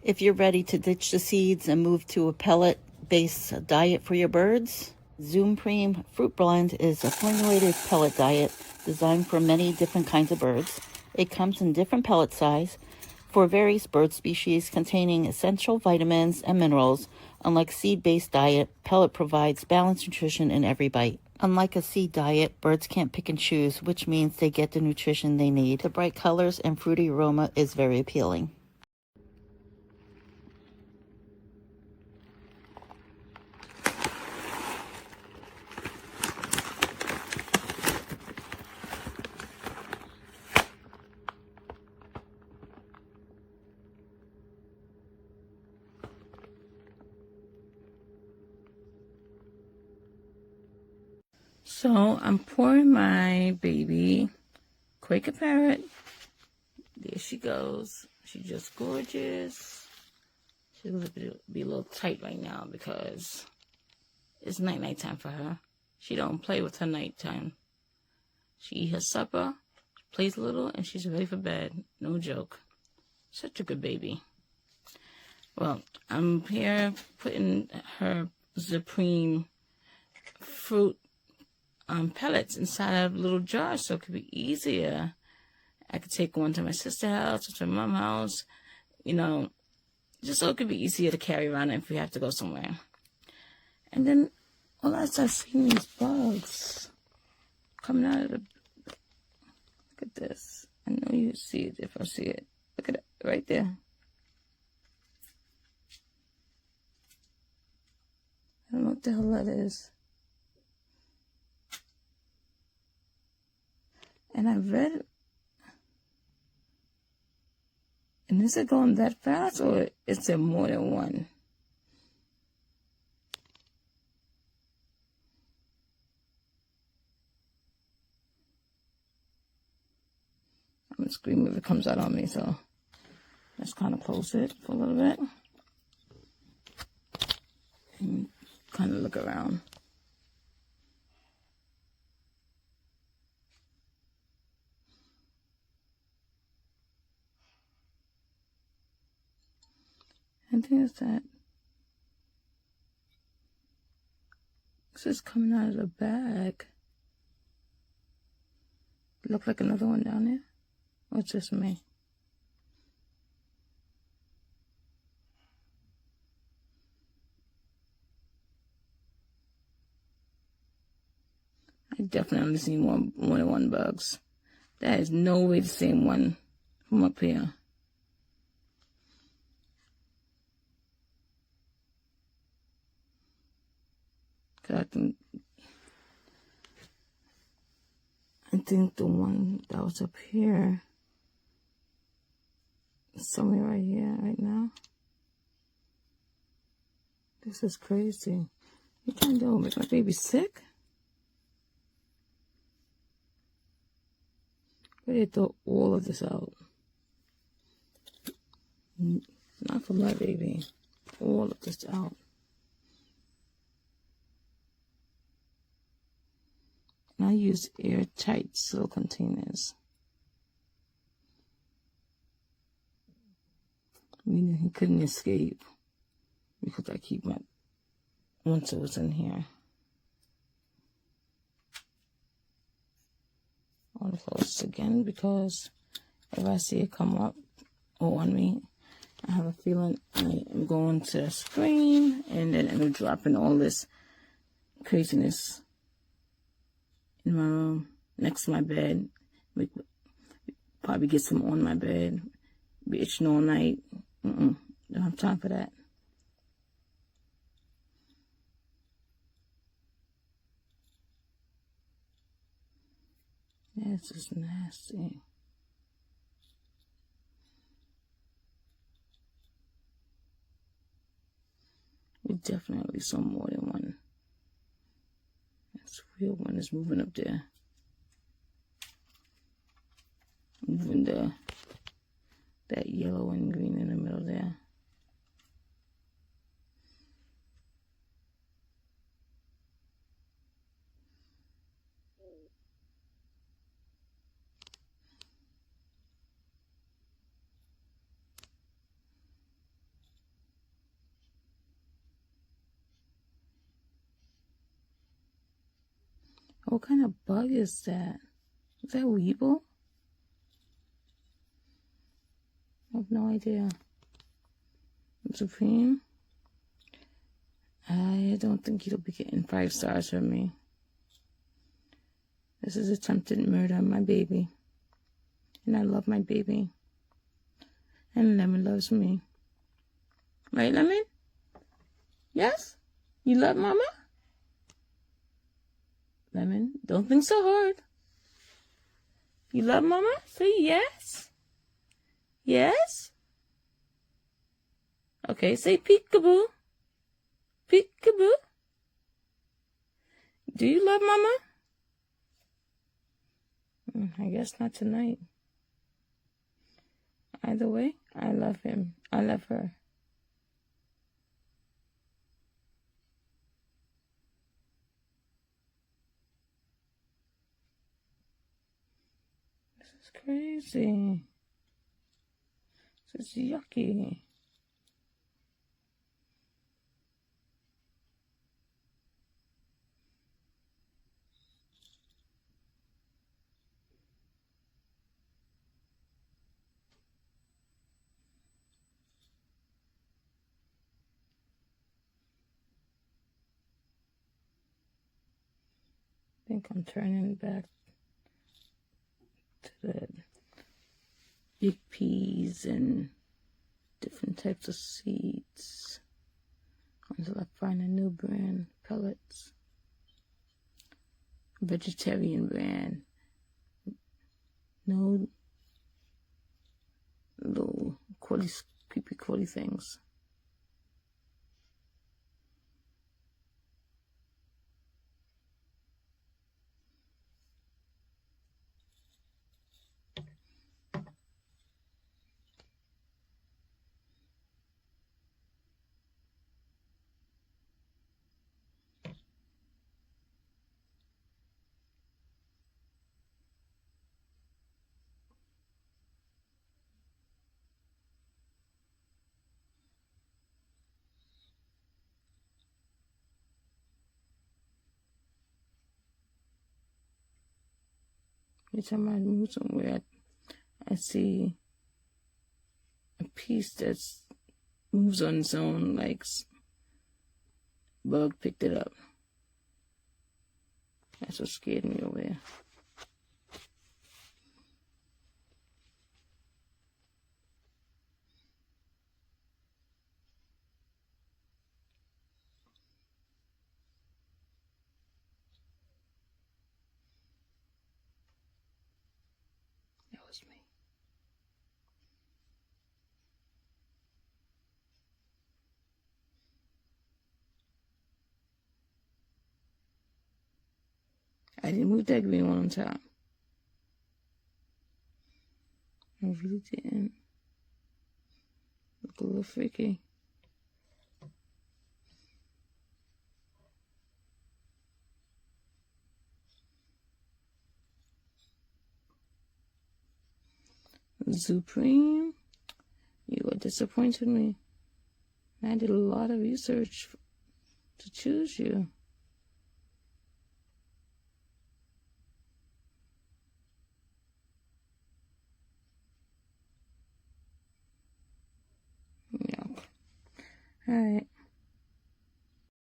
If you're ready to ditch the seeds and move to a pellet-based diet for your birds, ZuPreem FruitBlend is a formulated pellet diet designed for many different kinds of birds. It comes in different pellet size for various bird species containing essential vitamins and minerals. Unlike seed-based diet, pellet provides balanced nutrition in every bite. Unlike a seed diet, birds can't pick and choose, which means they get the nutrition they need. The bright colors and fruity aroma is very appealing. So I'm pouring my baby Quaker parrot. There she goes. She's just gorgeous. She's going to be a little tight right now because it's night time for her. She don't play with her nighttime. She eats her supper, plays a little, and she's ready for bed. No joke. Such a good baby. Well, I'm here putting her ZuPreem fruit pellets inside of little jars so it could be easier. I could take one to my sister's house or to my mom's house, you know, just so it could be easier to carry around if we have to go somewhere. And then all I start seeing these bugs coming out of the... Look at this. I know you see it if I see it. Look at it right there. I don't know what the hell that is. And I read, and is it going that fast, or is there more than one? I'm going to scream if it comes out on me, so let's kind of close it for a little bit. And kind of look around. I think it's that. This is coming out of the bag. Look like another one down there? Or it's just me? I definitely only seen more than one bugs. That is no way the same one from up here. I think the one that was up here is somewhere right here, right now. This is crazy. You trying to make my baby sick? Ready to throw all of this out. Not for my baby. All of this out. And I use airtight seal containers. Meaning he couldn't escape because I keep my, once it was in here. I want to close this again because if I see it come up or on me, I have a feeling I am going to scream and then it'll drop in all this craziness in my room, next to my bed. Probably get some on my bed. Be itching all night. Don't have time for that. Yeah, it's just nasty. We definitely saw more than one. That's real one is moving up there. Moving that yellow and green in the middle there. What kind of bug is that? Is that weevil? I have no idea. ZuPreem. I don't think you'll be getting 5 stars from me. This is attempted murder on my baby. And I love my baby. And Lemon loves me. Right, Lemon? Yes? You love Mama? Lemon, don't think so hard. You love Mama? Say yes. Yes? Okay, say peekaboo. Peekaboo. Do you love Mama? I guess not tonight. Either way, I love him. I love her. This is crazy. This is yucky. I think I'm turning back to the big peas and different types of seeds until I find a new brand, Pellets. Vegetarian brand. No little creepy crawly things. Every time I move somewhere, I see a piece that moves on its own, like bug picked it up. That's what scared me over there. That was me. I didn't move that green one on top. I really didn't. Look a little freaky. ZuPreem, you are disappointed me. I did a lot of research to choose you. Yuck. All right.